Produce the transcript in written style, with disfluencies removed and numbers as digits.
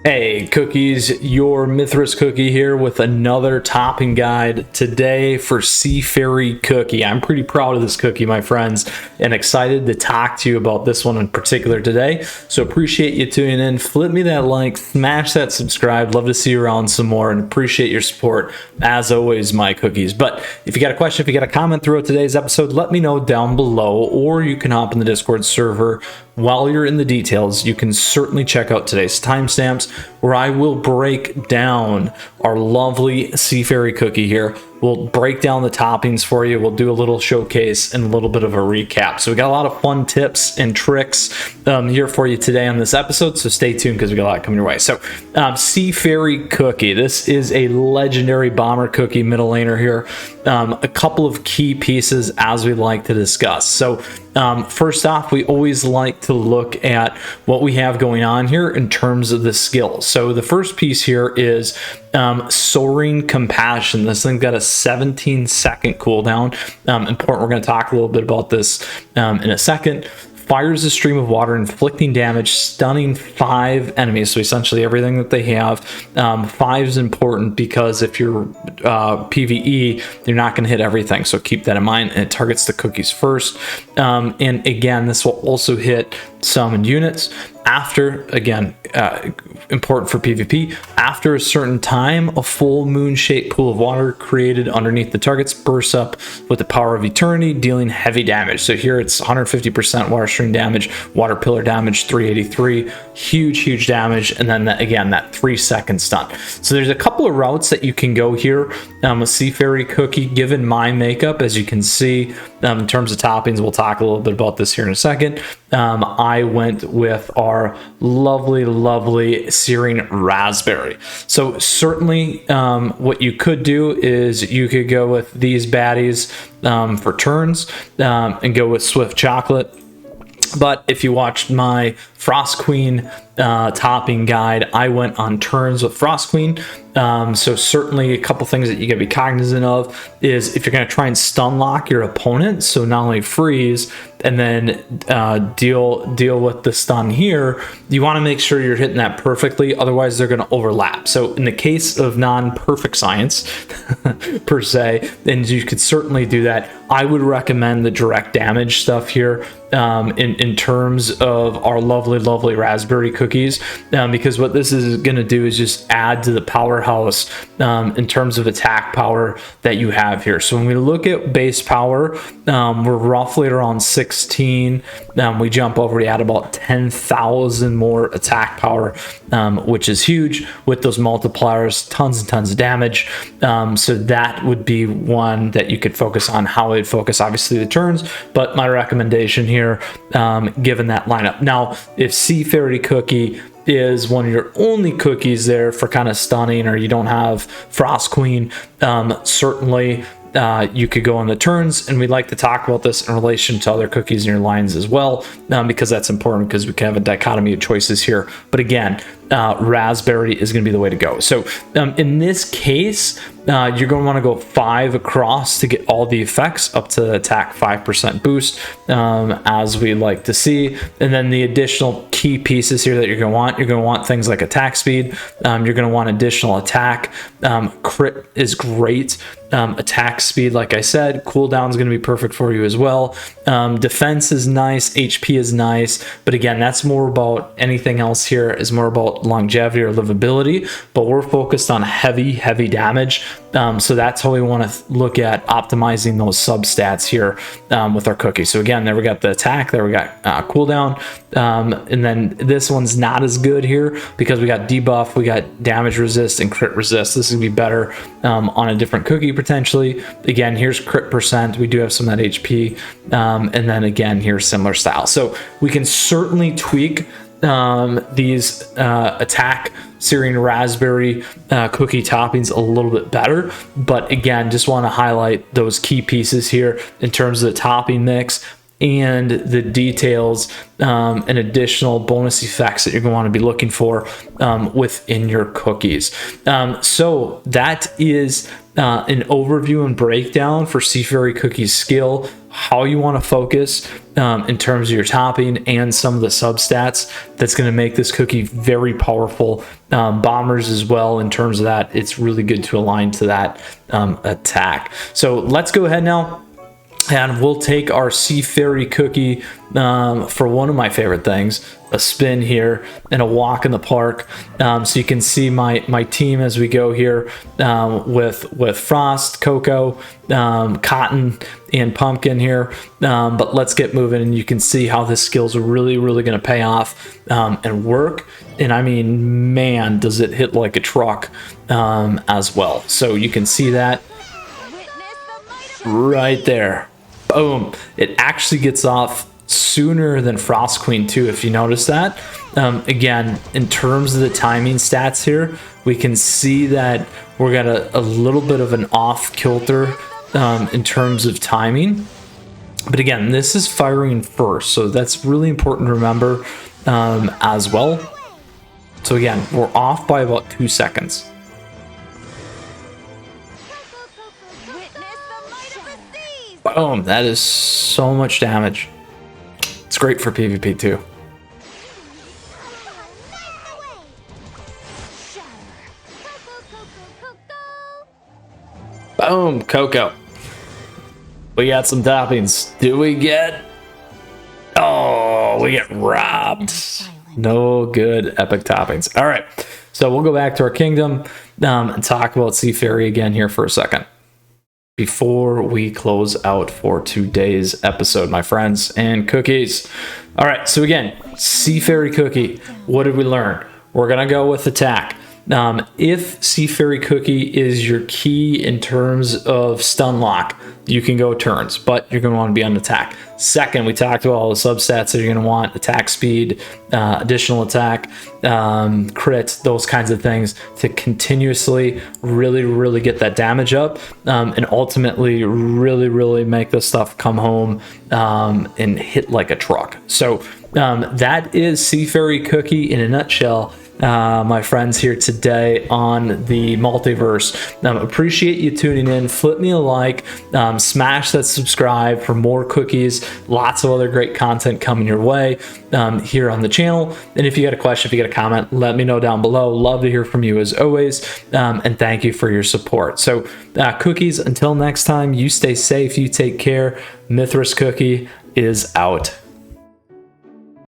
Hey cookies, your Mythras cookie here with another topping guide today for Sea Fairy Cookie. I'm pretty proud of this cookie, my friends, and excited to talk to you about this one in particular today. So appreciate you tuning in. Flip me that like, smash that subscribe. Love to see you around some more and appreciate your support as always, my cookies. But if you got a question, if you got a comment throughout today's episode, let me know down below, or you can hop in the Discord server. While you're in the details, you can certainly check out today's timestamps where I will break down our lovely Sea Fairy cookie here. We'll break down the toppings for you. We'll do a little showcase and a little bit of a recap. So we got a lot of fun tips and tricks here for you today on this episode. So stay tuned because we got a lot coming your way. So Sea Fairy cookie. This is a legendary bomber cookie middle laner here. A couple of key pieces as we like to discuss. So first off, we always like to look at what we have going on here in terms of the skills. So the first piece here is Soaring Compassion. This thing's got a 17-second cooldown. Important. We're going to talk a little bit about this in a second. Fires a stream of water, inflicting damage, stunning 5 enemies. So essentially everything that they have. 5 is important because if you're PvE, you're not going to hit everything. So keep that in mind. And it targets the cookies first. And again, this will also hit summoned units. After, again, important for PvP, after a certain time, a full moon-shaped pool of water created underneath the targets bursts up with the power of eternity, dealing heavy damage. So here it's 150% water stream damage, water pillar damage, 383, huge damage, and then again, that 3-second stun. So there's a couple of routes that you can go here with Sea Fairy Cookie, given my makeup, as you can see. In terms of toppings, we'll talk a little bit about this here in a second. I went with our lovely searing raspberry. So certainly what you could do is you could go with these baddies for turns and go with swift chocolate. But if you watched my Frost Queen topping guide, I went on turns with Frost Queen. So certainly a couple things that you gotta be cognizant of is if you're gonna try and stun lock your opponent, so not only freeze and then deal with the stun here, you want to make sure you're hitting that perfectly, otherwise they're going to overlap. So in the case of non-perfect science per se, and you could certainly do that, I would recommend the direct damage stuff here in terms of our lovely raspberry cookies, because what this is going to do is just add to the powerhouse in terms of attack power that you have here. So when we look at base power, we're roughly around 16. We jump over, we add about 10,000 more attack power, which is huge with those multipliers, tons and tons of damage. So that would be one that you could focus on. How I'd focus, obviously, the turns, but my recommendation here, given that lineup. Now, if Sea Fairy Cookie is one of your only cookies there for kind of stunning, or you don't have Frost Queen, certainly you could go on the turns, and we'd like to talk about this in relation to other cookies in your lines as well, because that's important, because we can have a dichotomy of choices here. But again, raspberry is going to be the way to go. So in this case, you're going to want to go 5 across to get all the effects up to attack 5% boost, as we like to see. And then the additional key pieces here that you're going to want things like attack speed. You're going to want additional attack. Crit is great. Attack speed, like I said, cooldown is going to be perfect for you as well. Defense is nice, HP is nice, but again, that's more about anything else here is more about longevity or livability, but we're focused on heavy damage. So that's how we want to look at optimizing those substats here with our cookie. So again, there we got the attack, there we got cooldown, and then this one's not as good here because we got debuff, we got damage resist and crit resist. This would be better on a different cookie potentially. Again, here's crit percent, we do have some of that HP, and then again, here's similar style. So we can certainly tweak these attack searing raspberry cookie toppings a little bit better, but again, just want to highlight those key pieces here in terms of the topping mix and the details and additional bonus effects that you're going to want to be looking for within your cookies. So that is an overview and breakdown for Sea Fairy Cookie's skill. how you want to focus in terms of your topping and some of the substats that's going to make this cookie very powerful. Bombers as well, in terms of that, it's really good to align to that attack. So let's go ahead now, and we'll take our Sea Fairy cookie for one of my favorite things, a spin here and a walk in the park. So you can see my team as we go here with Frost, Cocoa, Cotton, and Pumpkin here. But let's get moving, and you can see how this skill's really going to pay off and work. And I mean, man, does it hit like a truck as well. So you can see that right there. Boom. It actually gets off sooner than Frost Queen too, if you notice that. Again, in terms of the timing stats here, we can see that we're got a little bit of an off kilter in terms of timing. But again, this is firing first, so that's really important to remember as well. So again, we're off by about 2 seconds. Boom, that is so much damage. It's great for PvP too. Boom, Cocoa. We got some toppings. Do we get... Oh, we get robbed. No good epic toppings. All right, so we'll go back to our kingdom and talk about Sea Fairy again here for a second before we close out for today's episode, my friends and cookies. All right, so again, Sea Fairy cookie, what did we learn? We're gonna go with attack. If Sea Fairy cookie is your key in terms of stun lock, you can go turns, but you're going to want to be on attack. Second, we talked about all the substats that you're going to want: attack speed, additional attack, crit, those kinds of things to continuously really get that damage up, and ultimately really make this stuff come home and hit like a truck. So that is Sea Fairy cookie in a nutshell. My friends here today on the multiverse. Appreciate you tuning in. Flip me a like, smash that subscribe for more cookies, lots of other great content coming your way here on the channel. And if you got a question, if you got a comment, let me know down below. Love to hear from you as always, and thank you for your support. So cookies, until next time, you stay safe, you take care. Mythras Cookie is out.